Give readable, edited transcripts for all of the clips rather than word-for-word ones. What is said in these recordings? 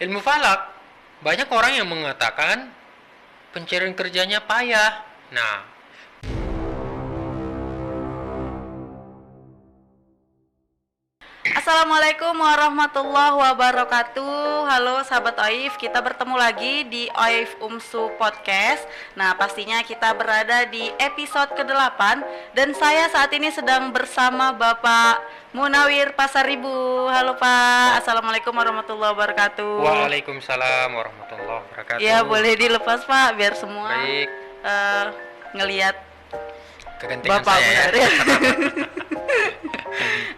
ilmu falak. Banyak orang yang mengatakan pencarian kerjanya payah. Nah, Assalamualaikum warahmatullahi wabarakatuh. Halo sahabat OIF, kita bertemu lagi di OIF UMSU Podcast. Nah, pastinya kita berada di episode ke-8 dan saya saat ini sedang bersama Bapak Munawir Pasaribu. Halo Pak, Assalamualaikum warahmatullahi wabarakatuh. waalaikumsalam warahmatullahi wabarakatuh. Ya, boleh dilepas Pak, biar semua Baik, ngelihat kegentingan Bapak saya ya. benar ya.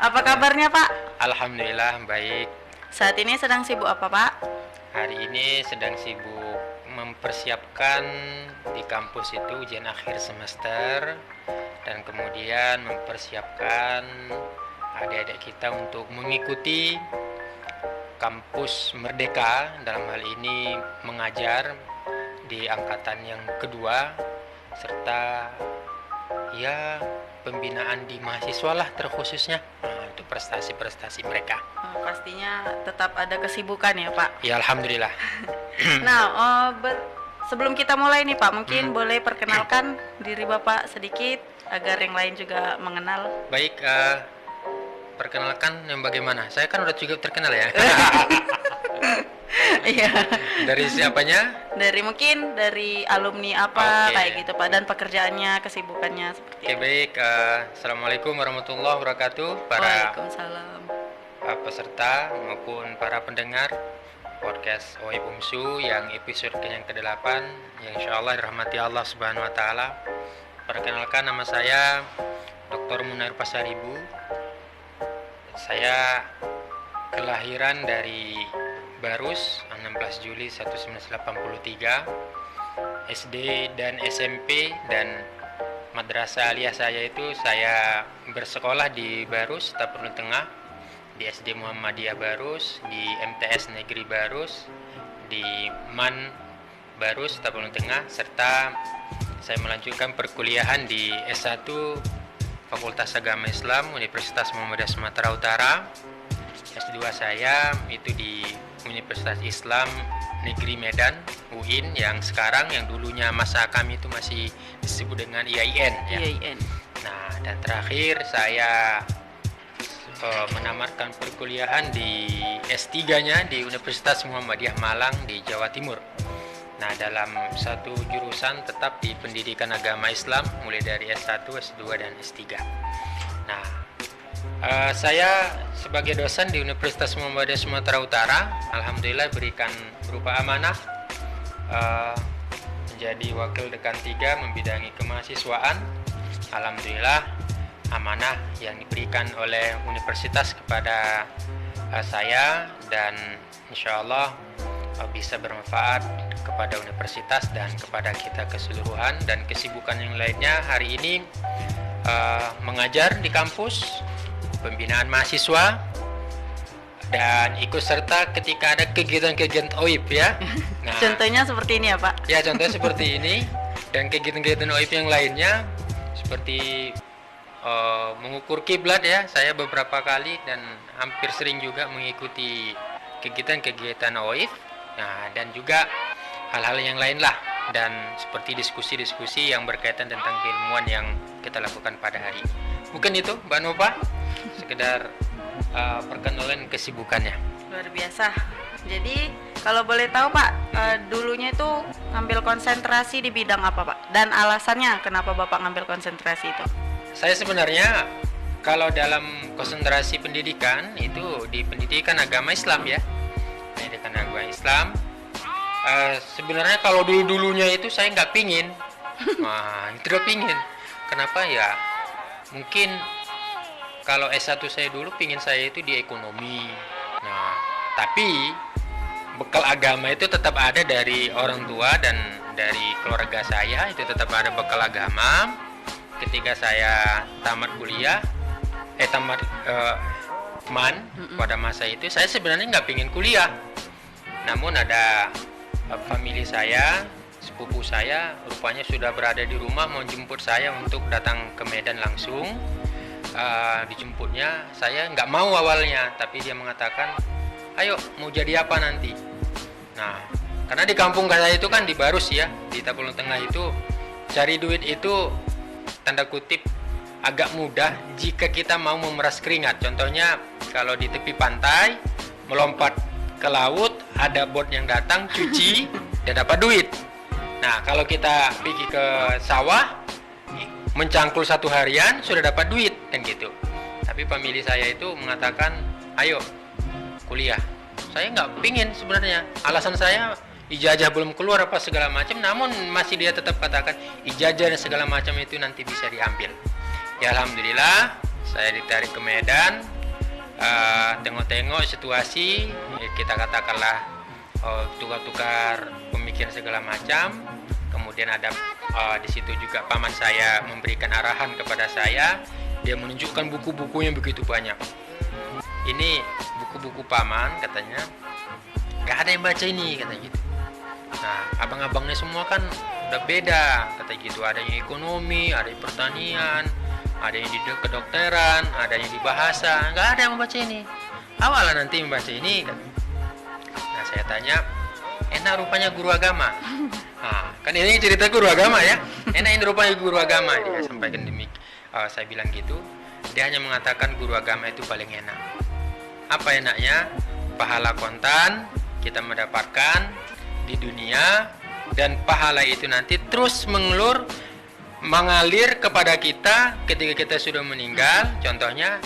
Apa kabarnya Pak? Alhamdulillah baik. Saat ini sedang sibuk apa Pak? Hari ini sedang sibuk mempersiapkan di kampus itu ujian akhir semester dan kemudian mempersiapkan adik-adik kita untuk mengikuti kampus Merdeka, dalam hal ini mengajar di angkatan yang kedua, serta ya pembinaan di mahasiswa lah terkhususnya. Nah, itu prestasi-prestasi mereka. Pastinya tetap ada kesibukan ya Pak. Ya alhamdulillah. Nah, sebelum kita mulai nih Pak, mungkin boleh perkenalkan diri Bapak sedikit agar yang lain juga mengenal. Baik, perkenalkan yang bagaimana? Saya kan udah cukup terkenal ya. Iya. Dari siapanya? Dari alumni apa Oke. kayak gitu Pak, dan pekerjaannya, kesibukannya seperti Oke, apa. baik. Assalamualaikum warahmatullahi wabarakatuh para Waalaikumsalam. peserta maupun para pendengar podcast OIF UMSU yang episode yang ke-8 yang insya Allah dirahmati Allah Subhanahu wa Ta'ala. Perkenalkan, nama saya Dr. Munawir Pasaribu. Saya kelahiran dari Barus 16 Juli 1983. SD dan SMP dan madrasah aliyah saya itu saya bersekolah di Barus, Tapanuli Tengah, di SD Muhammadiyah Barus, di MTS Negeri Barus, di MAN Barus, Tapanuli Tengah, serta saya melanjutkan perkuliahan di S1 Fakultas Agama Islam Universitas Muhammadiyah Sumatera Utara. S2 saya itu di Universitas Islam Negeri Medan, UIN, yang sekarang, yang dulunya masa kami itu masih disebut dengan IAIN ya. IAIN. Nah, dan terakhir saya menamatkan perkuliahan di S3-nya di Universitas Muhammadiyah Malang di Jawa Timur. Nah, dalam satu jurusan tetap di pendidikan agama Islam mulai dari S1, S2, dan S3. Nah, saya sebagai dosen di Universitas Muhammadiyah Sumatera Utara, alhamdulillah berikan berupa amanah menjadi wakil dekan 3 membidangi kemahasiswaan. Alhamdulillah amanah yang diberikan oleh universitas kepada saya, dan insya Allah bisa bermanfaat kepada universitas dan kepada kita keseluruhan. Dan kesibukan yang lainnya hari ini mengajar di kampus, pembinaan mahasiswa, dan ikut serta ketika ada kegiatan-kegiatan OIP ya. Nah, Contohnya seperti ini ya Pak. ya contohnya seperti ini, dan kegiatan-kegiatan OIP yang lainnya seperti mengukur kiblat ya. Saya beberapa kali dan hampir sering juga mengikuti kegiatan-kegiatan OIF. Nah, dan juga hal-hal yang lain lah, dan seperti diskusi-diskusi yang berkaitan tentang keilmuan yang kita lakukan pada hari ini. Mungkin itu Mbak Nova, sekedar perkenalan kesibukannya. Luar biasa. Jadi kalau boleh tahu Pak, dulunya itu ngambil konsentrasi di bidang apa Pak? Dan alasannya kenapa Bapak ngambil konsentrasi itu? Saya sebenarnya kalau dalam konsentrasi pendidikan itu di pendidikan agama Islam ya, pendidikan agama Islam. Sebenarnya kalau dulunya itu saya nggak pingin, tidak pingin. Kenapa ya? Mungkin kalau S1 saya dulu pingin saya itu di ekonomi. Nah, tapi bekal agama itu tetap ada dari orang tua dan dari keluarga saya, itu tetap ada bekal agama. Ketika saya tamat kuliah, MAN, pada masa itu saya sebenarnya nggak pingin kuliah. Namun ada famili saya, sepupu saya, rupanya sudah berada di rumah mau jemput saya untuk datang ke Medan langsung. Dijemputnya, saya nggak mau awalnya, tapi dia mengatakan, ayo mau jadi apa nanti? Nah, karena di kampung saya itu kan di Barus ya, di Tapulung Tengah itu cari duit itu tanda kutip agak mudah jika kita mau memeras keringat. Contohnya kalau di tepi pantai melompat ke laut, ada bot yang datang cuci dan dapat duit. Nah, kalau kita pergi ke sawah mencangkul 1 harian sudah dapat duit kan gitu. Tapi famili saya itu mengatakan, ayo kuliah. Saya nggak pingin sebenarnya. Alasan saya ijazah belum keluar apa segala macam, namun masih dia tetap katakan ijazah dan segala macam itu nanti bisa diambil. Ya alhamdulillah saya ditarik ke Medan, tengok-tengok situasi, ya kita katakanlah tukar-tukar pemikiran segala macam. Kemudian ada di situ juga paman saya memberikan arahan kepada saya, dia menunjukkan buku-buku yang begitu banyak. Ini buku-buku paman katanya, nggak ada yang baca ini katanya gitu. Nah, abang-abangnya semua kan udah beda, kata gitu. Ada yang ekonomi, ada yang pertanian, ada yang di kedokteran, ada yang di bahasa. Nggak ada yang membaca ini. Awalah nanti membaca ini. Kan. Nah, saya tanya, enak rupanya guru agama. Nah, kan ini cerita guru agama ya. Enak ini rupanya guru agama. Dia sampaikan saya bilang gitu. Dia hanya mengatakan guru agama itu paling enak. Apa enaknya? Pahala kontan kita mendapatkan di dunia, dan pahala itu nanti terus mengalir kepada kita ketika kita sudah meninggal. Contohnya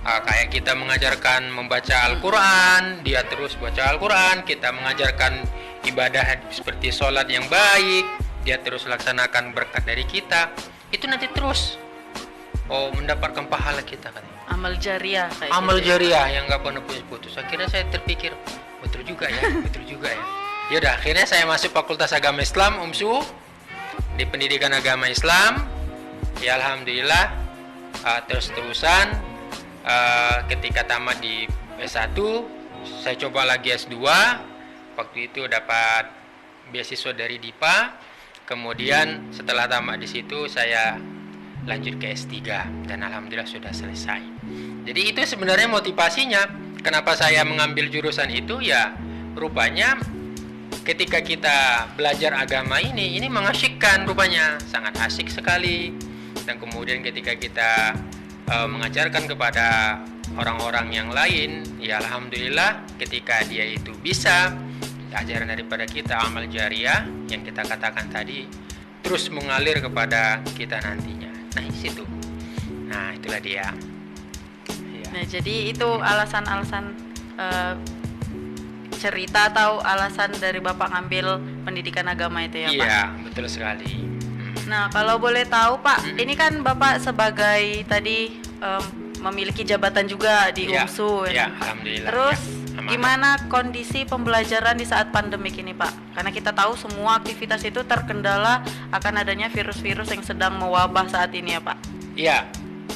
kayak kita mengajarkan membaca Al-Quran, dia terus baca Al-Quran. Kita mengajarkan ibadah seperti sholat yang baik, dia terus laksanakan berkat dari kita. Itu nanti terus mendapatkan pahala kita kan. Amal jariah kayak Amal gitu. jariah yang gak pernah putus. Akhirnya saya terpikir, betul juga ya. Yaudah, akhirnya saya masuk Fakultas Agama Islam UMSU di Pendidikan Agama Islam. Ya alhamdulillah, terus-terusan ketika tamat di S1, saya coba lagi S2. Waktu itu dapat beasiswa dari DIPA. Kemudian setelah tamat di situ saya lanjut ke S3 dan alhamdulillah sudah selesai. Jadi itu sebenarnya motivasinya kenapa saya mengambil jurusan itu, ya rupanya ketika kita belajar agama ini mengasyikkan, rupanya sangat asik sekali. Dan kemudian ketika kita mengajarkan kepada orang-orang yang lain, ya alhamdulillah ketika dia itu bisa ajaran daripada kita, amal jariah yang kita katakan tadi terus mengalir kepada kita nantinya. Nah di situ, nah itulah dia. Ya. Nah jadi itu alasan-alasan cerita atau alasan dari Bapak ngambil pendidikan agama itu ya Pak? Iya, betul sekali. Nah kalau boleh tahu Pak, ini kan Bapak sebagai tadi memiliki jabatan juga di UMSU ya, alhamdulillah. Terus ya, gimana kondisi pembelajaran di saat pandemik ini Pak? Karena kita tahu semua aktivitas itu terkendala akan adanya virus-virus yang sedang mewabah saat ini ya Pak. Iya,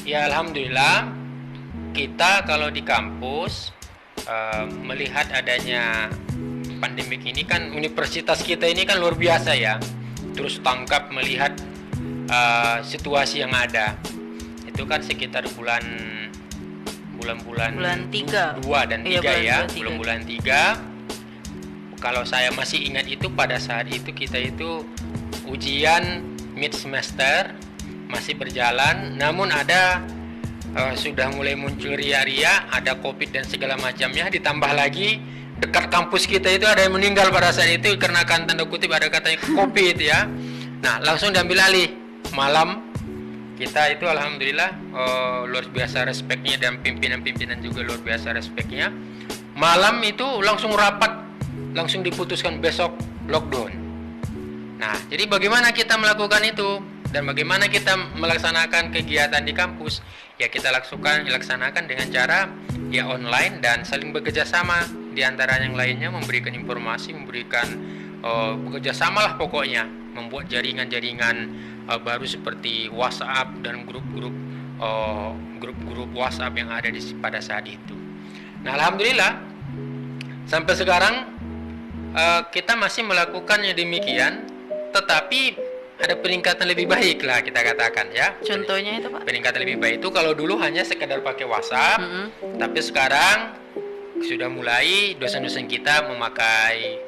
ya alhamdulillah kita kalau di kampus melihat adanya pandemik ini kan, universitas kita ini kan luar biasa ya. Terus tangkap melihat situasi yang ada. Itu kan sekitar bulan 3 2 dan 3 ya, bulan 3. Kalau saya masih ingat itu pada saat itu kita itu ujian mid semester masih berjalan, namun ada sudah mulai muncul ria-ria, ada COVID dan segala macamnya, ditambah lagi dekat kampus kita itu ada yang meninggal pada saat itu karena kan tanda kutip ada katanya COVID ya. Nah langsung diambil alih malam. Kita itu alhamdulillah luar biasa respeknya, dan pimpinan-pimpinan juga luar biasa respeknya. Malam itu langsung rapat, langsung diputuskan besok lockdown. Nah, jadi bagaimana kita melakukan itu dan bagaimana kita melaksanakan kegiatan di kampus? Ya kita laksanakan dengan cara ya online dan saling bekerja sama. Di antara yang lainnya memberikan informasi, memberikan bekerja sama lah pokoknya, membuat jaringan-jaringan baru seperti WhatsApp dan grup-grup WhatsApp yang ada pada saat itu. Nah alhamdulillah sampai sekarang kita masih melakukannya demikian, tetapi ada peningkatan lebih baik lah kita katakan ya. Contohnya itu Pak? Peningkatan lebih baik itu kalau dulu hanya sekedar pakai WhatsApp, tapi sekarang sudah mulai dosen-dosen kita memakai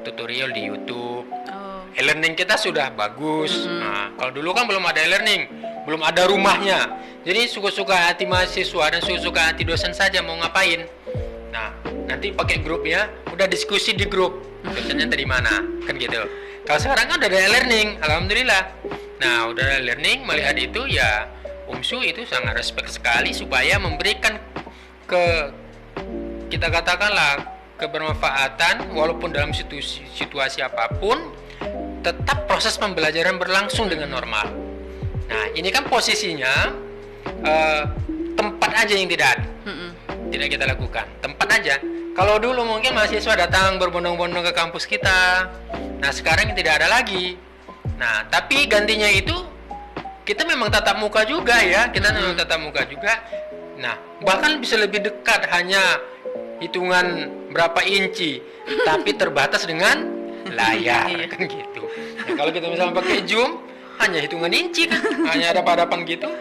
tutorial di YouTube. Oh. E-learning kita sudah bagus. Nah, kalau dulu kan belum ada e-learning, belum ada rumahnya. Jadi suka-suka hati mahasiswa dan suka-suka hati dosen saja mau ngapain. Nah, nanti pakai grup ya, udah diskusi di grup. Dosennya dari mana? Kan gitu. Kalau sekarang kan udah ada e-learning, alhamdulillah. Nah, udah ada e-learning, melihat itu ya UMSU itu sangat respect sekali supaya memberikan kita katakanlah kebermanfaatan walaupun dalam situasi apapun, tetap proses pembelajaran berlangsung dengan normal. Nah, ini kan posisinya tempat aja yang tidak kita lakukan, tempat aja. Kalau dulu mungkin mahasiswa datang berbondong-bondong ke kampus kita, nah sekarang tidak ada lagi. Nah, tapi gantinya itu kita memang tatap muka juga ya, Nah, bahkan bisa lebih dekat, hanya hitungan berapa inci, tapi terbatas dengan layar kan gitu. Nah, kalau kita misalnya pakai Zoom, hanya hitungan inci kan, hanya ada hadapan gitu.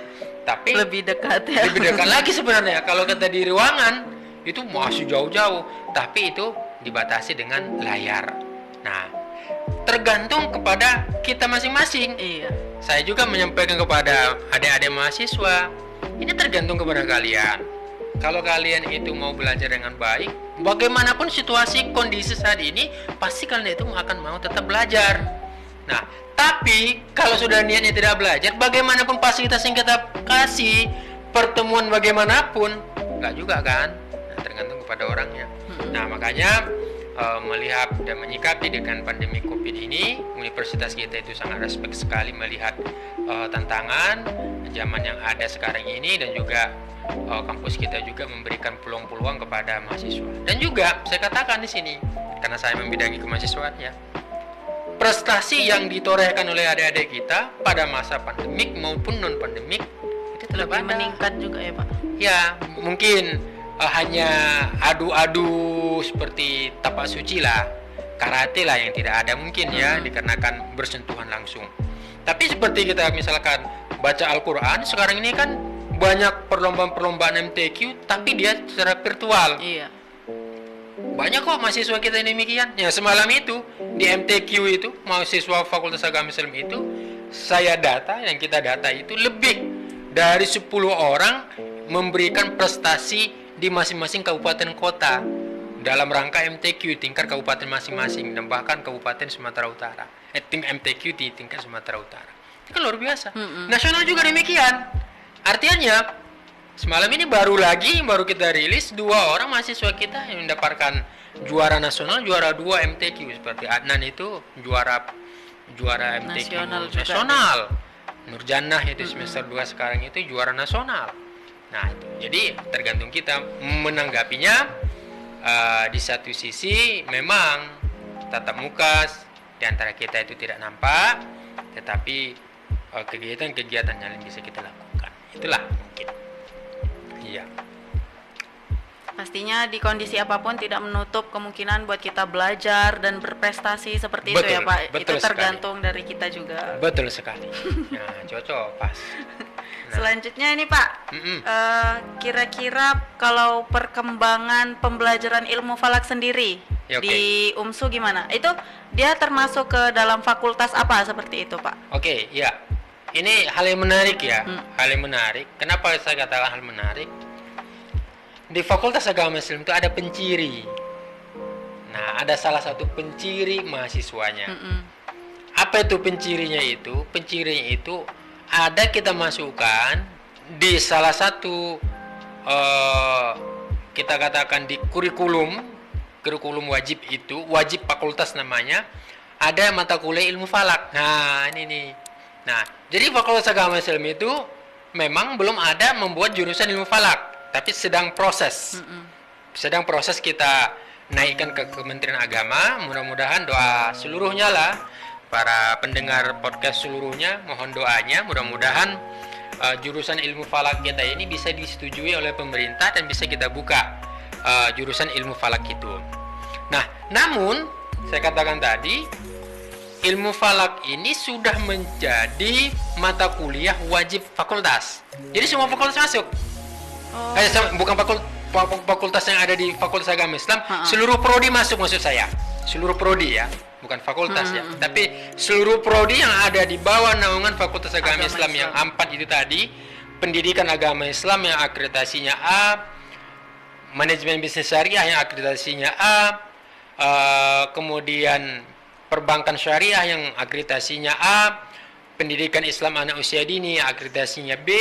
Tapi lebih dekat ya. Lebih dekat lagi sebenarnya. Kalau kita di ruangan itu masih jauh-jauh, tapi itu dibatasi dengan layar. Nah, tergantung kepada kita masing-masing. Iya. Saya juga menyampaikan kepada adik-adik mahasiswa, ini tergantung kepada kalian. Kalau kalian itu mau belajar dengan baik, bagaimanapun situasi kondisi saat ini, pasti kalian itu akan mau tetap belajar. Nah, tapi kalau sudah niatnya tidak belajar, bagaimanapun fasilitas yang kita kasih, pertemuan bagaimanapun, enggak juga kan? Nah, tergantung kepada orangnya. Nah, makanya melihat dan menyikapi dengan pandemi COVID ini, universitas kita itu sangat respect sekali melihat tantangan zaman yang ada sekarang ini, dan juga kampus kita juga memberikan peluang-peluang kepada mahasiswa. Dan juga saya katakan di sini, karena saya membidangi kemahasiswaan ya, prestasi yang ditorehkan oleh adik-adik kita pada masa pandemik maupun non pandemik itu telah meningkat juga ya Pak. Ya, mungkin hanya adu-adu seperti tapak suci lah, karate lah yang tidak ada mungkin ya, dikarenakan bersentuhan langsung. Tapi seperti kita misalkan baca Al-Quran, sekarang ini kan banyak perlombaan MTQ, tapi dia secara virtual. Iya. Banyak kok mahasiswa kita yang demikian. Ya, semalam itu di MTQ itu, mahasiswa Fakultas Agama Islam itu, kita data itu lebih dari 10 orang memberikan prestasi di masing-masing kabupaten kota dalam rangka MTQ tingkat kabupaten masing-masing, dan bahkan kabupaten Sumatera Utara. Tim MTQ di tingkat Sumatera Utara. Itu kan luar biasa. Nasional juga demikian. Artinya semalam ini baru kita rilis 2 orang mahasiswa kita yang mendapatkan juara nasional, juara 2 MTQ, seperti Adnan itu juara MTQ nasional. Nurjannah itu semester 2 sekarang itu juara nasional. Nah, itu. Jadi tergantung kita menanggapinya. Di satu sisi memang tatap muka di antara kita itu tidak nampak, tetapi kegiatan-kegiatan yang bisa kita lakukan, itulah mungkin. Iya. Pastinya di kondisi apapun tidak menutup kemungkinan buat kita belajar dan berprestasi seperti itu ya Pak. Itu tergantung sekali dari kita juga. Betul sekali. Nah, cocok pas. Nah. Selanjutnya ini Pak, kira-kira kalau perkembangan pembelajaran ilmu falak sendiri di UMSU gimana? Itu dia termasuk ke dalam fakultas apa seperti itu Pak? Oke, ya. Ini hal yang menarik ya, hal yang menarik. Kenapa saya katakan hal menarik? Di Fakultas Agama Islam itu ada penciri. Nah, ada salah satu penciri mahasiswanya. Apa itu pencirinya itu? Pencirinya itu ada kita masukkan di salah satu kita katakan di kurikulum wajib itu, wajib fakultas namanya, ada mata kuliah ilmu falak. Nah, ini nih. Nah, jadi Fakultas Agama Islam itu memang belum ada membuat jurusan ilmu falak, tapi sedang proses. Sedang proses kita naikkan ke Kementerian Agama. Mudah-mudahan doa seluruhnya lah, para pendengar podcast seluruhnya, mohon doanya mudah-mudahan jurusan ilmu falak kita ini bisa disetujui oleh pemerintah dan bisa kita buka jurusan ilmu falak itu. Nah, namun saya katakan tadi, ilmu falak ini sudah menjadi mata kuliah wajib fakultas. Jadi semua fakultas masuk. Bukan fakultas yang ada di Fakultas Agama Islam, seluruh prodi masuk maksud saya. seluruh prodi ya, bukan fakultas ya, tapi seluruh prodi yang ada di bawah naungan Fakultas Agama Islam yang 4 itu tadi, pendidikan agama Islam yang akreditasinya A, manajemen bisnis syariah yang akreditasinya A, kemudian perbankan syariah yang akreditasinya A, pendidikan Islam anak usia dini akreditasinya B.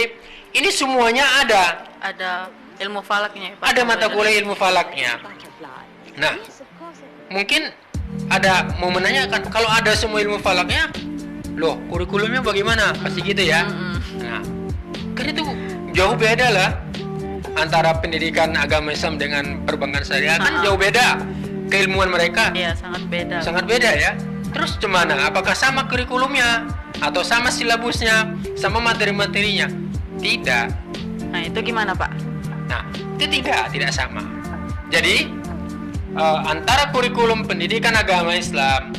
Ini semuanya Ada ilmu falaknya ya, Pak? ada mata kuliah ilmu falaknya. Nah, mungkin ada mau menanyakan, kalau ada semua ilmu falaknya, loh kurikulumnya bagaimana? Pasti gitu ya. Nah, kan itu jauh beda lah antara pendidikan agama Islam dengan perbankan syariah, kan jauh beda keilmuan mereka. Iya, sangat beda. Sangat beda ya. Terus gimana? Apakah sama kurikulumnya atau sama silabusnya, sama materi-materinya? Tidak. Nah, itu gimana, Pak? Nah, itu tidak sama. Jadi antara kurikulum pendidikan agama Islam,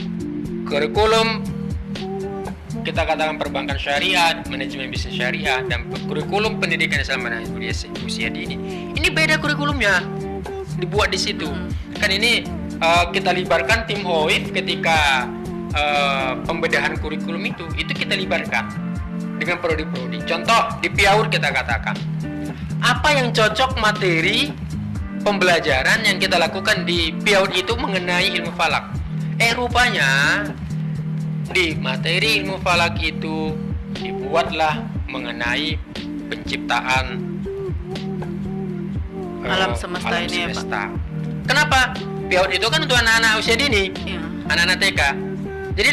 kurikulum kita katakan perbankan syariah, manajemen bisnis syariah, dan kurikulum pendidikan Islam anak usia dini, ini beda kurikulumnya, dibuat di situ. Kan ini kita libatkan tim OIF ketika pembedahan kurikulum itu kita libatkan dengan prodi-prodi. Contoh di PIAUD kita katakan apa yang cocok materi pembelajaran yang kita lakukan di PIAUD itu mengenai ilmu falak. Rupanya di materi ilmu falak itu dibuatlah mengenai penciptaan alam semesta ini ya, Pak. Kenapa? PIAUD itu kan untuk anak-anak usia dini, anak-anak TK. Jadi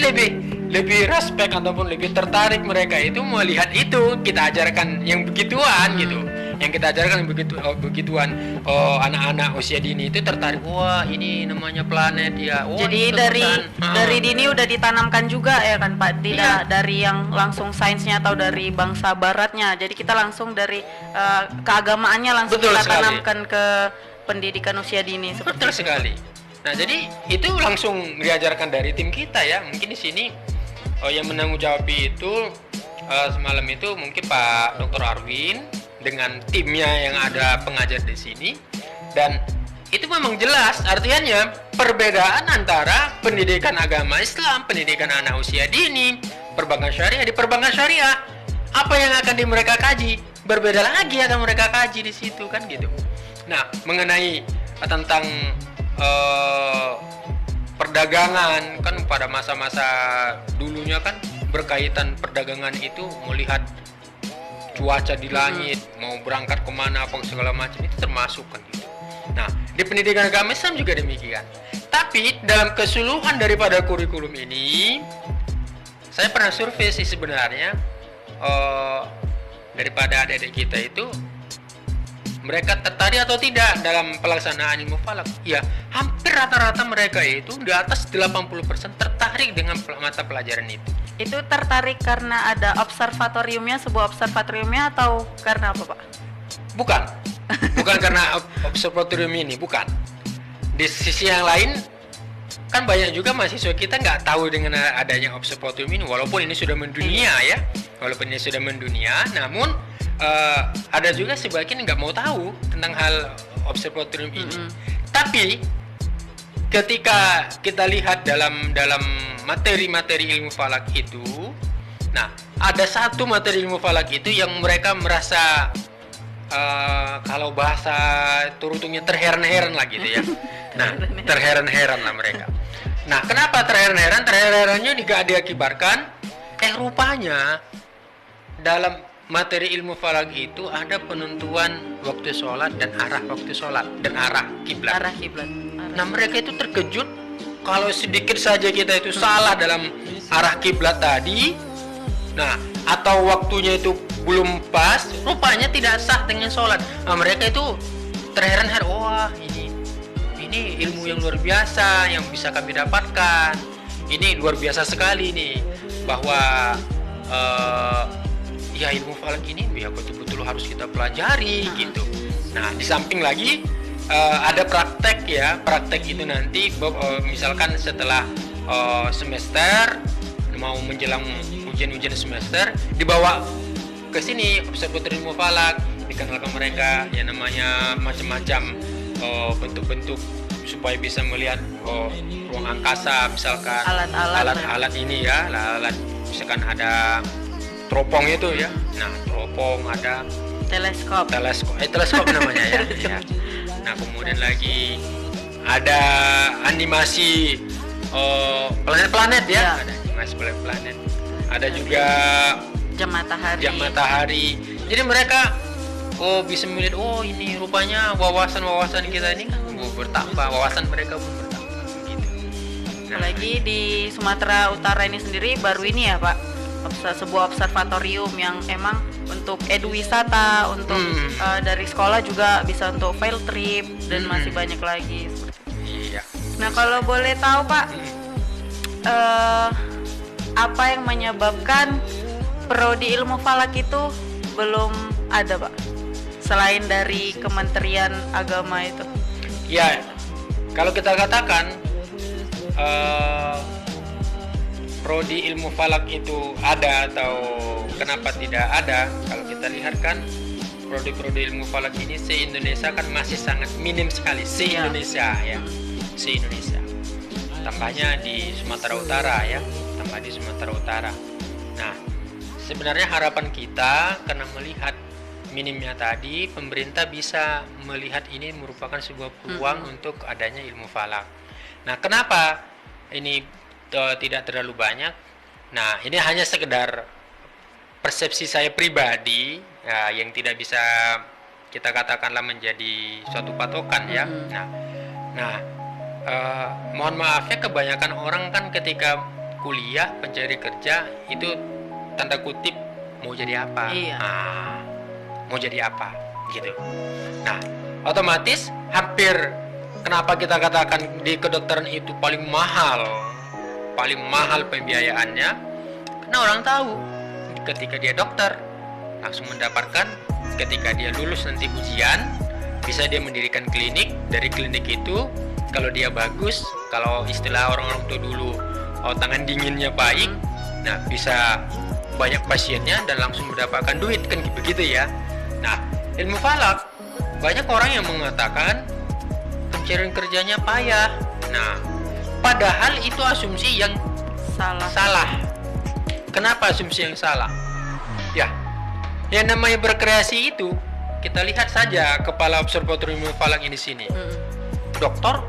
lebih respect ataupun lebih tertarik mereka itu melihat itu kita ajarkan yang begituan gitu. Yang kita ajarkan begituan. Anak-anak usia dini itu tertarik. Wah, ini namanya planet ya. Wah, jadi dari dini udah ditanamkan juga ya kan, Pak? Tidak dari yang langsung sainsnya atau dari bangsa baratnya. Jadi kita langsung dari keagamaannya langsung kita tanamkan ke pendidikan usia dini. Betul sekali. Nah, jadi itu langsung diajarkan dari tim kita ya. Mungkin di sini yang menanggung jawab itu semalam itu mungkin Pak Dr. Arwin dengan timnya yang ada pengajar di sini, dan itu memang jelas artinya perbedaan antara pendidikan agama Islam, pendidikan anak usia dini, perbankan syariah. Di perbankan syariah apa yang akan mereka kaji berbeda lagi akan mereka kaji di situ kan gitu. Nah, mengenai tentang perdagangan kan pada masa-masa dulunya kan berkaitan perdagangan itu melihat cuaca di langit, mau berangkat kemana apa segala macam itu termasuk kan gitu. Nah, di pendidikan agama Islam juga demikian. Tapi dalam keseluruhan daripada kurikulum ini, saya pernah survei sih sebenarnya daripada adik-adik kita itu mereka tertarik atau tidak dalam pelaksanaan ilmu falak. Ya, hampir rata-rata mereka itu di atas 80% tertarik dengan mata pelajaran itu. Itu tertarik karena ada observatoriumnya, sebuah observatoriumnya, atau karena apa, Pak? Bukan karena observatorium ini, bukan. Di sisi yang lain, kan banyak juga mahasiswa kita nggak tahu dengan adanya observatorium ini, walaupun ini sudah mendunia ya. Walaupun ini sudah mendunia, namun ada juga sebagian nggak mau tahu tentang hal observatorium ini. Tapi ketika kita lihat dalam materi-materi ilmu falak itu, nah ada satu materi ilmu falak itu yang mereka merasa kalau bahasa turutungnya terheran-heran lah gitu ya. Nah, terheran-heran lah mereka. Nah, kenapa terheran-heran? Terheran-herannya juga diakibatkan rupanya dalam materi ilmu falak itu ada penentuan waktu sholat dan arah waktu sholat dan arah kiblat. Nah, mereka itu terkejut kalau sedikit saja kita itu salah dalam arah kiblat tadi. Nah, atau waktunya itu belum pas, rupanya tidak sah dengan sholat. Nah, mereka itu terheran-heran, wah ini ilmu yang luar biasa yang bisa kami dapatkan. Ini luar biasa sekali nih, bahwa ya ilmu falak ini ya betul-betul harus kita pelajari gitu. Nah, di samping lagi ada praktek ya. Praktek itu nanti misalkan setelah semester mau menjelang ujian semester dibawa ke sini observatorium ilmu falak, dikenalkan mereka yang namanya macam-macam bentuk-bentuk supaya bisa melihat ruang angkasa, misalkan alat-alat ini ya, alat misalkan ada teropong itu ya. Nah, teropong, ada teleskop namanya ya. Ya. Nah, kemudian lagi ada animasi planet-planet ya. Ada animasi planet-planet. Ada juga jam matahari. Jadi mereka bisa melihat, ini rupanya wawasan kita ini kan bertambah, wawasan mereka pun bertambah gitu. Nah, apalagi di Sumatera Utara ini sendiri baru ini ya Pak, sebuah observatorium yang emang untuk eduwisata, untuk dari sekolah juga bisa untuk field trip dan masih banyak lagi. Iya. Nah, kalau boleh tahu Pak, apa yang menyebabkan prodi ilmu falak itu belum ada Pak, selain dari Kementerian Agama itu? Ya, kalau kita katakan prodi ilmu falak itu ada atau kenapa tidak ada, kalau kita lihat kan prodi-prodi ilmu falak ini se-Indonesia kan masih sangat minim sekali, se-Indonesia ya, se-Indonesia. Tambahnya di Sumatera Utara ya, tambah di Sumatera Utara. Nah, sebenarnya harapan kita karena melihat minimnya tadi, pemerintah bisa melihat ini merupakan sebuah peluang untuk adanya ilmu falak. Nah, kenapa ini tidak terlalu banyak? Nah, ini hanya sekedar persepsi saya pribadi ya, yang tidak bisa kita katakanlah menjadi suatu patokan ya. Nah, mohon maaf ya, kebanyakan orang kan ketika kuliah pencari kerja itu tanda kutip mau jadi apa? Iya. Mau jadi apa gitu. Nah, otomatis hampir, kenapa kita katakan di kedokteran itu paling mahal pembiayaannya, karena orang tahu ketika dia dokter langsung mendapatkan, ketika dia lulus nanti ujian bisa dia mendirikan klinik. Dari klinik itu kalau dia bagus, kalau istilah orang-orang tua dulu tangan dinginnya baik, nah bisa banyak pasiennya dan langsung mendapatkan duit, kan begitu ya. Nah, ilmu falak banyak orang yang mengatakan pencarian kerjanya payah. Nah, padahal itu asumsi yang salah. Kenapa asumsi yang salah? Ya, yang namanya berkreasi itu, kita lihat saja kepala observatorium ilmu falak ini sini. Doktor,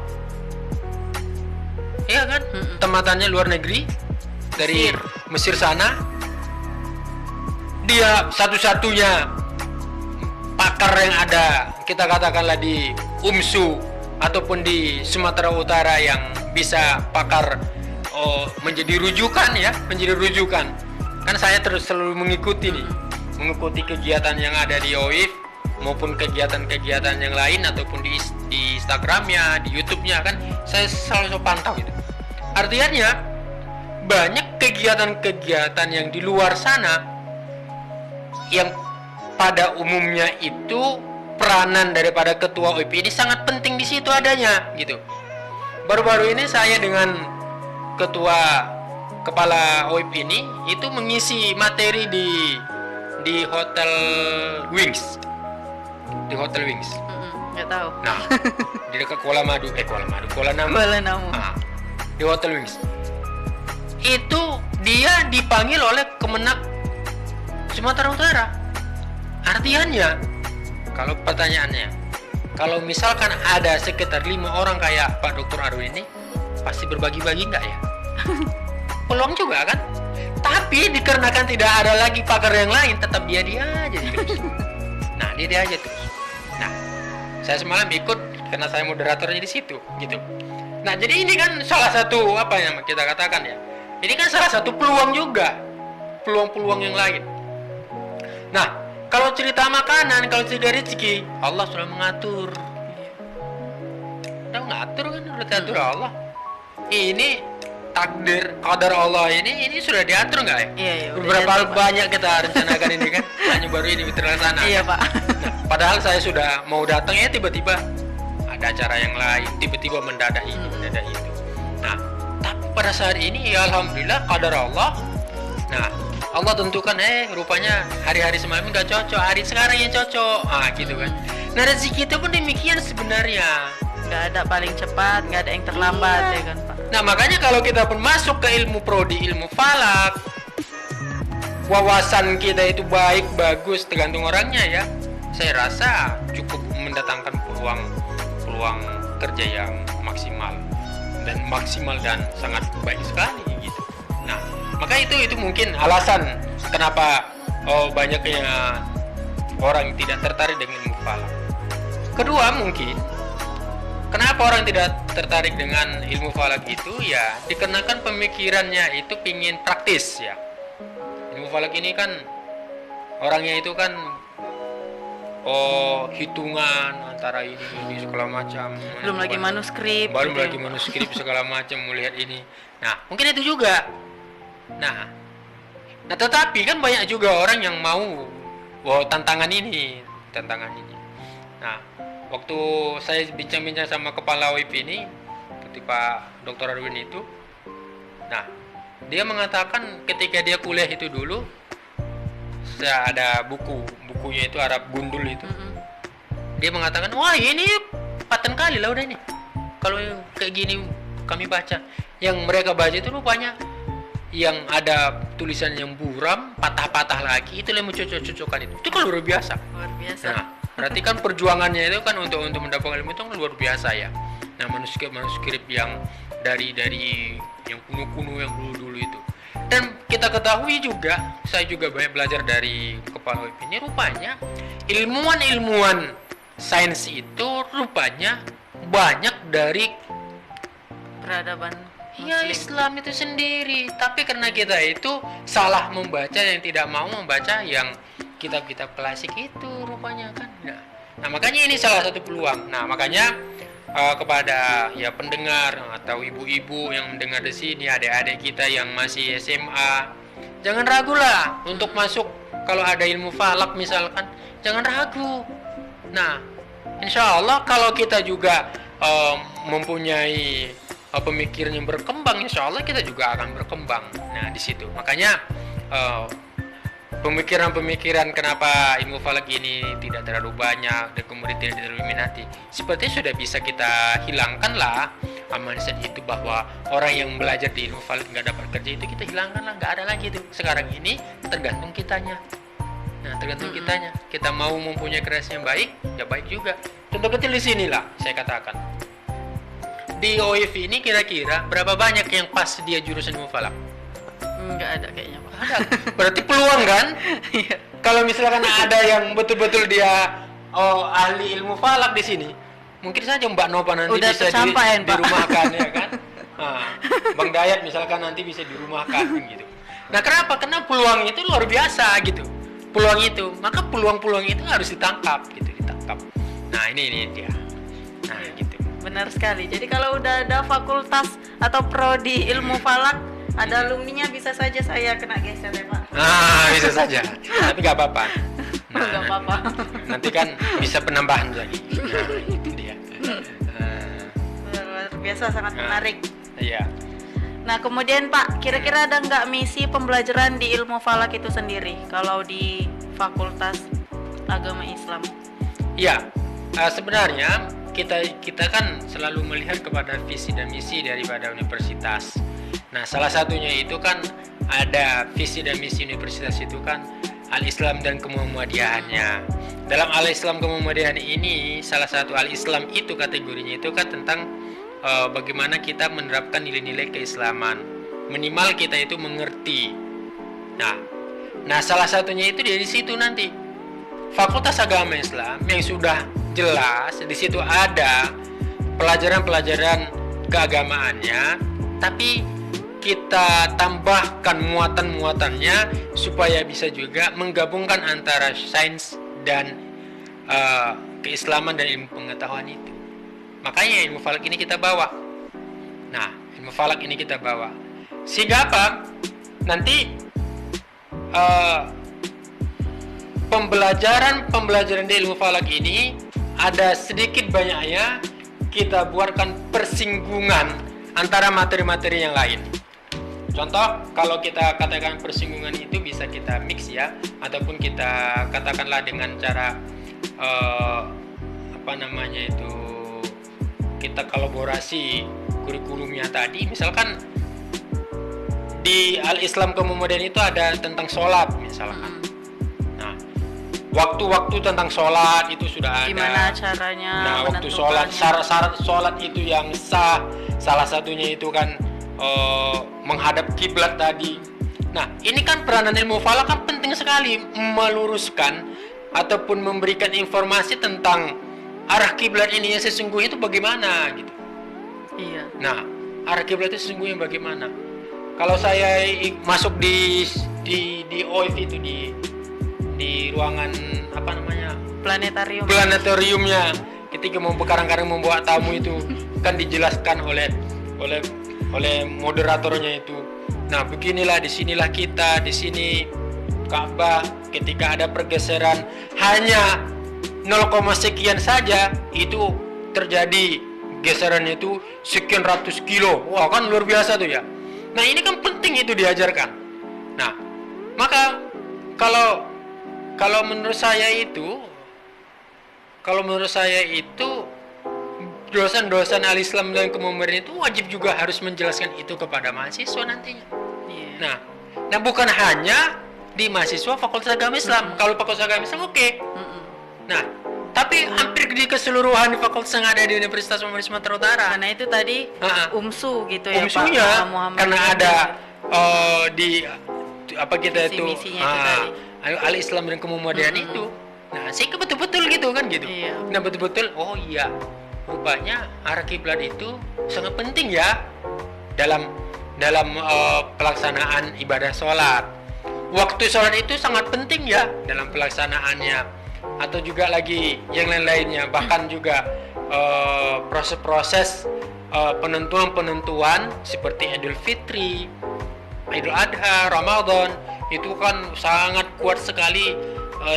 iya kan? Tematannya luar negeri, dari Mesir sana. Dia satu-satunya pakar yang ada, kita katakanlah di UMSU ataupun di Sumatera Utara yang bisa pakar menjadi rujukan. Kan saya terus selalu mengikuti kegiatan yang ada di OIF maupun kegiatan-kegiatan yang lain ataupun di Instagramnya, di YouTube-nya, kan saya selalu pantau itu. Artinya banyak kegiatan-kegiatan yang di luar sana yang pada umumnya itu peranan daripada ketua OIP ini sangat penting di situ adanya gitu. Baru-baru ini saya dengan kepala OIP ini itu mengisi materi di Hotel Wings. Nggak tahu. Nah, di dekat Kuala Namu. Nah, di Hotel Wings. Itu dia dipanggil oleh Kemenak Sumatera Utara. Artinya, kalau pertanyaannya, kalau misalkan ada sekitar 5 orang kayak Pak Dr. Arwin ini, pasti berbagi-bagi nggak ya? Peluang juga kan? Tapi dikarenakan tidak ada lagi pakar yang lain, tetap dia aja terus. Nah, dia aja terus. Nah, saya semalam ikut karena saya moderatornya di situ, gitu. Nah, jadi ini kan salah satu apa yang kita katakan ya? Ini kan salah satu peluang juga, peluang-peluang yang lain. Nah, kalau cerita makanan, kalau cerita rezeki, Allah sudah mengatur. Udah mengatur kan, udah diatur Allah. Ini takdir, qadar Allah ini sudah diatur nggak ya? Iya, beberapa banyak kita rencanakan ini kan, hanya baru ini terlaksana. Iya Pak. Nah, padahal saya sudah mau datang ya tiba-tiba ada acara yang lain, tiba-tiba mendadak ini, mendadak itu. Nah, tapi pada saat ini ya alhamdulillah qadar Allah. Nah, Allah tentukan rupanya hari-hari semalam nggak cocok, hari sekarang yang cocok. Gitu kan. Nah, rezeki itu pun demikian sebenarnya. Nggak ada paling cepat, nggak ada yang terlambat Iya. ya kan Pak. Nah makanya kalau kita pun masuk ke ilmu prodi, ilmu falak, wawasan kita itu baik, bagus, tergantung orangnya ya. Saya rasa cukup mendatangkan peluang kerja yang maksimal dan sangat baik sekali gitu. Nah, maka itu mungkin alasan kenapa banyaknya orang tidak tertarik dengan ilmu falak. Kedua mungkin kenapa orang tidak tertarik dengan ilmu falak itu ya dikarenakan pemikirannya itu pingin praktis ya. Ilmu falak ini kan orangnya itu kan hitungan antara ini segala macam. Belum lagi manuskrip. Belum gitu ya, lagi Pak. manuskrip segala macam melihat ini. Nah, mungkin itu juga. Nah, tetapi kan banyak juga orang yang mau tantangan ini. Nah, waktu saya bincang-bincang sama kepala WIP ini, seperti Pak Dr. Arwin itu, nah, dia mengatakan ketika dia kuliah itu dulu, saya ada bukunya itu Arab Gundul itu. Dia mengatakan, wah ini paten kali lah udah ini. Kalau kayak gini kami baca, yang mereka baca itu rupanya yang ada tulisan yang buram, patah-patah lagi, itu yang mencocok-cocokkan itu. Itu kan luar biasa. Luar biasa. Nah, berarti kan perjuangannya itu kan untuk mendapatkan ilmu itu kan luar biasa ya. Nah, manuskrip yang dari yang kuno-kuno yang dulu-dulu itu. Dan kita ketahui juga, saya juga banyak belajar dari kepala WIP ini, rupanya ilmuwan sains itu rupanya banyak dari Peradaban ya Muslim. Islam itu sendiri. Tapi karena kita itu salah membaca, yang tidak mau membaca yang kitab-kitab klasik itu rupanya kan. Nah makanya ini salah satu peluang. Nah makanya kepada ya pendengar atau ibu-ibu yang mendengar di sini, adik-adik kita yang masih SMA, jangan ragu lah untuk masuk. Kalau ada ilmu falak misalkan, jangan ragu. Nah, insya Allah kalau kita juga mempunyai pemikiran yang berkembang, insya Allah kita juga akan berkembang. Nah di situ makanya pemikiran-pemikiran kenapa ilmu falak ini tidak terlalu banyak dan kemudian tidak terlalu diminati, sepertinya sudah bisa kita hilangkan lah mindset itu bahwa orang yang belajar di ilmu falak nggak dapat kerja itu kita hilangkan lah, nggak ada lagi itu. Sekarang ini tergantung kitanya. Nah tergantung kitanya, kita mau mempunyai kreasi yang baik, ya baik juga. Contoh kecil di sini lah saya katakan, di OIF ini kira-kira berapa banyak yang pas dia jurusan ilmu falak? Nggak ada kayaknya Pak. Ada. Berarti peluang kan? Iya. Kalau misalkan ada yang betul-betul dia ahli ilmu falak di sini, mungkin saja Mbak Nova nanti Udah bisa tersampaikan, Pak. dirumahkan ya kan? Nah, Bang Dayat misalkan nanti bisa dirumahkan gitu. Nah, kenapa? Karena peluang itu luar biasa gitu. Peluang itu, maka peluang-peluang itu harus ditangkap gitu, ditangkap. Nah, ini dia. Nah, gitu. Benar sekali. Jadi kalau udah ada fakultas atau prodi ilmu falak, ada alumninya, bisa saja saya kena geser ya Pak. Nah, bisa saja. Tapi nggak apa-apa. Nggak apa-apa. Nanti kan bisa penambahan lagi. Nah, itu dia. Luar biasa, sangat menarik. Iya. Nah kemudian Pak, kira-kira ada nggak misi pembelajaran di ilmu falak itu sendiri kalau di Fakultas Agama Islam? Iya. Sebenarnya kita kan selalu melihat kepada visi dan misi daripada universitas. Nah, salah satunya itu kan ada visi dan misi universitas itu kan Al-Islam dan kemuhammadiyahannya. Dalam Al-Islam kemuhammadiyahan ini, salah satu Al-Islam itu kategorinya itu kan tentang bagaimana kita menerapkan nilai-nilai keislaman. Minimal kita itu mengerti. Nah, salah satunya itu dari situ nanti. Fakultas Agama Islam yang sudah jelas di situ ada pelajaran-pelajaran keagamaannya, tapi kita tambahkan muatan-muatannya supaya bisa juga menggabungkan antara sains dan keislaman dan ilmu pengetahuan itu. Makanya ilmu falak ini kita bawa. Nah, ilmu falak ini kita bawa. Sehingga apa? Nanti pembelajaran di ilmu falak ini ada sedikit banyaknya kita buatkan persinggungan antara materi-materi yang lain. Contoh, kalau kita katakan persinggungan itu bisa kita mix ya, ataupun kita katakanlah dengan cara kita kolaborasi kurikulumnya tadi, misalkan di Al-Islam Kemudian itu ada tentang sholat misalkan. Nah, waktu-waktu tentang sholat itu sudah ada. Gimana caranya? Nah, waktu sholat, syarat-syarat sholat itu yang sah, salah satunya itu kan menghadap kiblat tadi. Nah, ini kan peranan ilmu falak kan penting sekali meluruskan ataupun memberikan informasi tentang arah kiblat ini yang sesungguhnya itu bagaimana gitu. Iya. Nah, arah kiblat itu sesungguhnya bagaimana? Kalau saya masuk di OIF itu di ruangan apa namanya? Planetariumnya, ketika mau kadang-kadang membawa tamu itu kan dijelaskan oleh moderatornya itu. Nah, beginilah, disinilah kita, di sini Ka'bah, ketika ada pergeseran hanya 0, sekian saja itu terjadi geserannya itu sekian ratus kilo. Wah, kan luar biasa tuh ya. Nah, ini kan penting itu diajarkan. Nah, maka kalau menurut saya itu dosen-dosen Al-Islam dan Kemudian itu wajib juga harus menjelaskan itu kepada mahasiswa nantinya. Yeah. Nah, bukan hanya di mahasiswa Fakultas Agama Islam. Kalau Fakultas Agama Islam oke. Nah, tapi hampir di keseluruhan fakultas yang ada di Universitas Muhammadiyah Sumatera Utara. Karena itu tadi UMSU gitu ya, UMSU-nya, Pak. karena ada di apa kita itu Al-Islam dan Kemudian itu. Nah, saya betul-betul gitu kan gitu. Iya. Nah, betul-betul oh iya. Rupanya arah kiblat itu sangat penting ya dalam pelaksanaan ibadah sholat. Waktu sholat itu sangat penting ya dalam pelaksanaannya, atau juga lagi yang lain-lainnya, bahkan juga proses-proses penentuan seperti Idul Fitri, Idul Adha, Ramadan itu kan sangat kuat sekali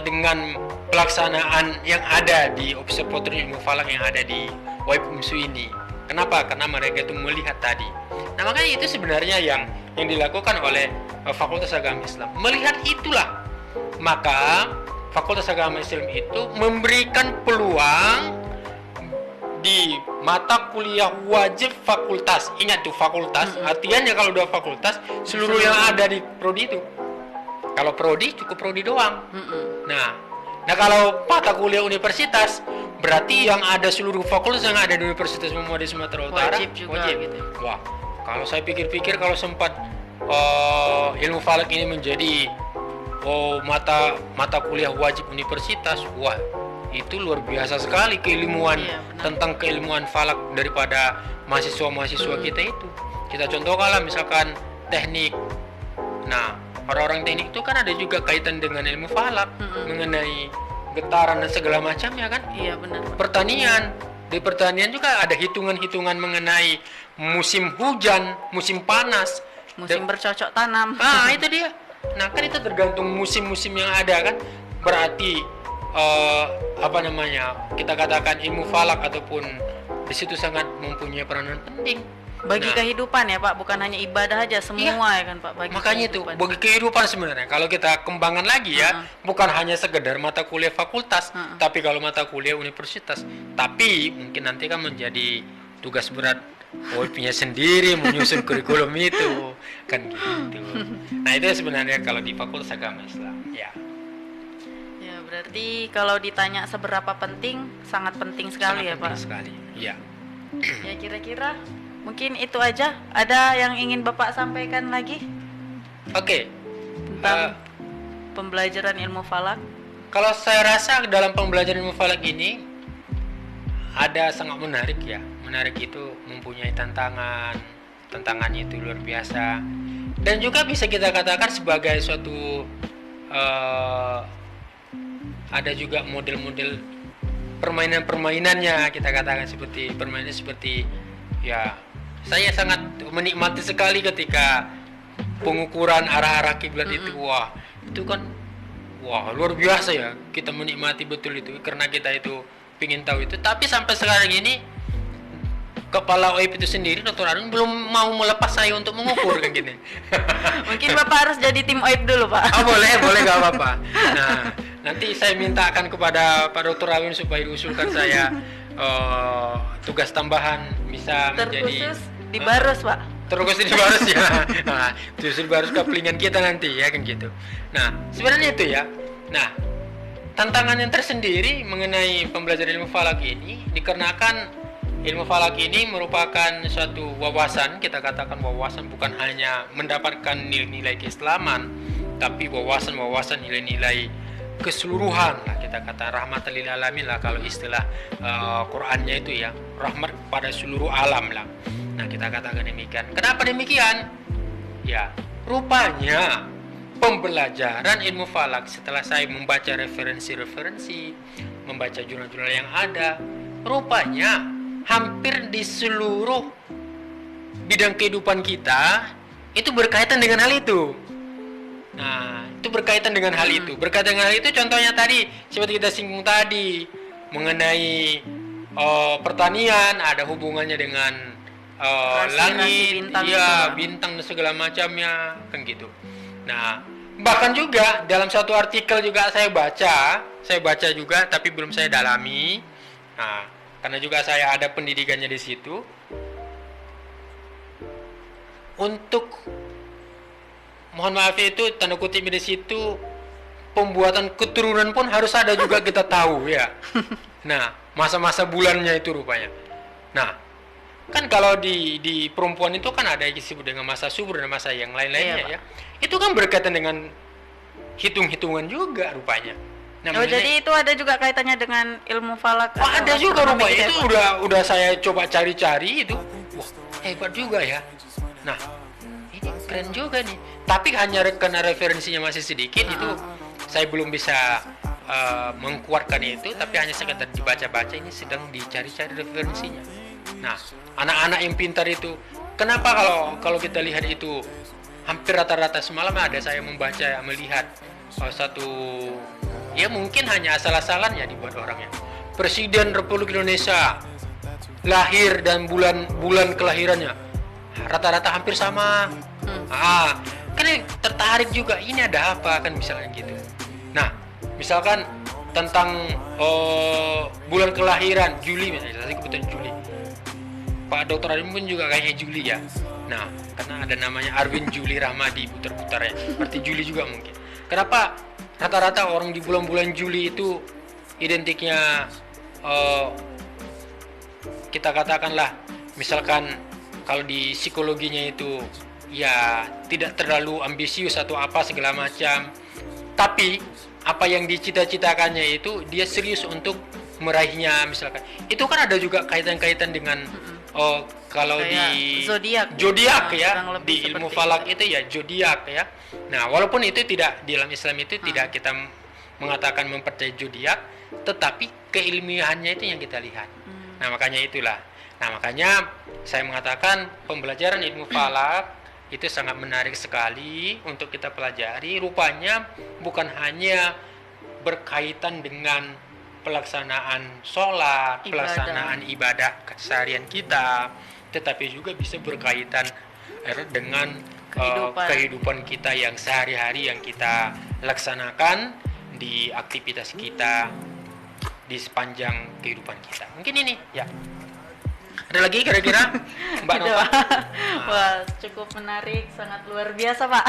dengan pelaksanaan yang ada di Observatorium Ilmu Falak yang ada di OIF UMSU ini. Kenapa? Karena mereka itu melihat tadi. Nah, makanya itu sebenarnya yang dilakukan oleh Fakultas Agama Islam. Melihat itulah, maka Fakultas Agama Islam itu memberikan peluang di mata kuliah wajib fakultas. Ingat tuh fakultas, artinya kalau udah fakultas seluruh yang ada di prodi itu. Kalau prodi cukup prodi doang. Nah kalau mata kuliah universitas berarti yang ada seluruh fakultas yang ada di Universitas Muhammadiyah Sumatera Utara wajib juga gitu. Wah, kalau saya pikir-pikir kalau sempat ilmu falak ini menjadi mata kuliah wajib universitas, wah itu luar biasa sekali keilmuan tentang keilmuan falak daripada mahasiswa-mahasiswa kita itu. Kita contohkanlah misalkan teknik. Nah, orang-orang teknik itu kan ada juga kaitan dengan ilmu falak mengenai getaran dan segala macamnya kan. Iya benar. Pertanian, di pertanian juga ada hitungan-hitungan mengenai musim hujan, musim panas, musim bercocok tanam. Ah, itu dia. Nah, kan itu tergantung musim-musim yang ada kan. Berarti kita katakan ilmu falak ataupun di situ sangat mempunyai peranan penting bagi kehidupan ya Pak, bukan hanya ibadah aja, semua ya kan Pak, bagi makanya kehidupan. Itu bagi kehidupan sebenarnya. Kalau kita kembangkan lagi ya, bukan hanya sekedar mata kuliah fakultas, tapi kalau mata kuliah universitas, tapi mungkin nanti kan menjadi tugas berat OIP-nya sendiri menyusun kurikulum itu kan gitu. Nah, itu sebenarnya kalau di Fakultas Agama Islam ya. Ya, berarti kalau ditanya seberapa penting, sangat penting sekali sangat ya penting Pak. Sekali. Iya. Ya, kira-kira mungkin itu aja. Ada yang ingin Bapak sampaikan lagi? Oke. Tentang pembelajaran ilmu falak? Kalau saya rasa dalam pembelajaran ilmu falak ini ada sangat menarik ya. Menarik itu mempunyai tantangannya itu luar biasa. Dan juga bisa kita katakan sebagai suatu ada juga model-model permainan-permainannya, kita katakan seperti permainan seperti ya, saya sangat menikmati sekali ketika pengukuran arah-arah kiblat itu. Wah, itu kan luar biasa ya, kita menikmati betul itu karena kita itu ingin tahu itu. Tapi sampai sekarang ini kepala OIP itu sendiri, Dr. Arun, belum mau melepas saya untuk mengukur kan gini. Mungkin Bapak harus jadi tim OIP dulu Pak. Boleh gak apa-apa. Nah, nanti saya mintakan kepada Pak Dr. Arun supaya diusulkan saya tugas tambahan bisa menjadi Terkhusus di Barus, Pak. terkhusus di Barus ya. Nah, terus di Barus kepelingan kita nanti ya kan gitu. Nah, sebenarnya itu ya. Nah, tantangan yang tersendiri mengenai pembelajaran ilmu falak ini dikarenakan ilmu falak ini merupakan suatu wawasan, kita katakan wawasan, bukan hanya mendapatkan nilai-nilai keislaman, tapi wawasan nilai-nilai keseluruhan lah, kita kata rahmatan lil alamin lah kalau istilah Qur'annya itu ya, rahmat pada seluruh alam lah. Nah, kita katakan demikian. Kenapa demikian? Ya, rupanya pembelajaran ilmu falak setelah saya membaca referensi-referensi, membaca jurnal-jurnal yang ada, rupanya hampir di seluruh bidang kehidupan kita itu berkaitan dengan hal itu. Nah, itu berkaitan dengan hal itu. Berkaitan dengan hal itu contohnya tadi seperti kita singgung tadi mengenai pertanian, ada hubungannya dengan langit, bintang, ya, bintang dan segala macamnya kan gitu. Nah, bahkan juga dalam satu artikel juga saya baca juga tapi belum saya dalami. Nah, karena juga saya ada pendidikannya di situ. Untuk mohon maaf itu tanda kutip di situ pembuatan keturunan pun harus ada juga kita tahu ya. Nah, masa-masa bulannya itu rupanya. Nah, kan kalau di perempuan itu kan ada yang disebut dengan masa subur dan masa yang lain-lainnya ya. Itu kan berkaitan dengan hitung-hitungan juga rupanya. Nah, jadi itu ada juga kaitannya dengan ilmu falak. Oh, ada juga rupanya. Itu udah saya coba cari-cari itu. Wah, hebat juga ya. Nah, ini keren juga nih. Tapi hanya karena referensinya masih sedikit itu saya belum bisa mengkuatkan itu, tapi hanya sekedar dibaca-baca, ini sedang dicari-cari referensinya. Nah, anak-anak yang pintar itu, kenapa kalau kita lihat itu hampir rata-rata semalam ada saya melihat satu, ya mungkin hanya asal-asalan ya dibuat orangnya. Presiden Republik Indonesia lahir dan bulan kelahirannya rata-rata hampir sama. Kan tertarik juga, ini ada apa kan misalnya gitu. Nah, misalkan tentang bulan kelahiran Juli misalnya, kebetulan Juli. Pak Dr. Arvin pun juga kayaknya Juli ya. Nah, karena ada namanya Arvin Juli Rahmadi putar-putar ya. Berarti Juli juga mungkin. Kenapa rata-rata orang di bulan-bulan Juli itu identiknya kita katakanlah misalkan kalau di psikologinya itu ya tidak terlalu ambisius atau apa segala macam. Tapi apa yang dicita-citakannya itu dia serius untuk meraihnya misalkan. Itu kan ada juga kaitan-kaitan dengan kalau kayak di zodiak ya, di ilmu falak itu ya zodiak ya. Nah, walaupun itu tidak di dalam Islam itu tidak kita mengatakan mempercayai zodiak, tetapi keilmiahannya itu yang kita lihat. Nah, makanya itulah. Nah, makanya saya mengatakan pembelajaran ilmu falak itu sangat menarik sekali untuk kita pelajari. Rupanya bukan hanya berkaitan dengan pelaksanaan sholat, pelaksanaan ibadah keseharian kita, tetapi juga bisa berkaitan dengan kehidupan kita yang sehari-hari yang kita laksanakan di aktivitas kita di sepanjang kehidupan kita. Mungkin ini ya. Ada lagi kira-kira Mbak Nova? Wah, cukup menarik, sangat luar biasa Pak.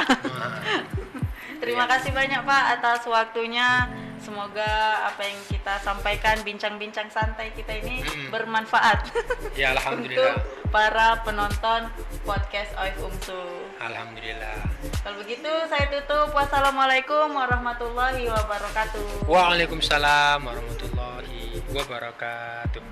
Terima kasih banyak Pak atas waktunya. Semoga apa yang kita sampaikan, bincang-bincang santai kita ini bermanfaat. Ya, alhamdulillah. Untuk para penonton podcast OIF UMSU. Alhamdulillah. Kalau begitu saya tutup. Wassalamualaikum warahmatullahi wabarakatuh. Waalaikumsalam warahmatullahi wabarakatuh.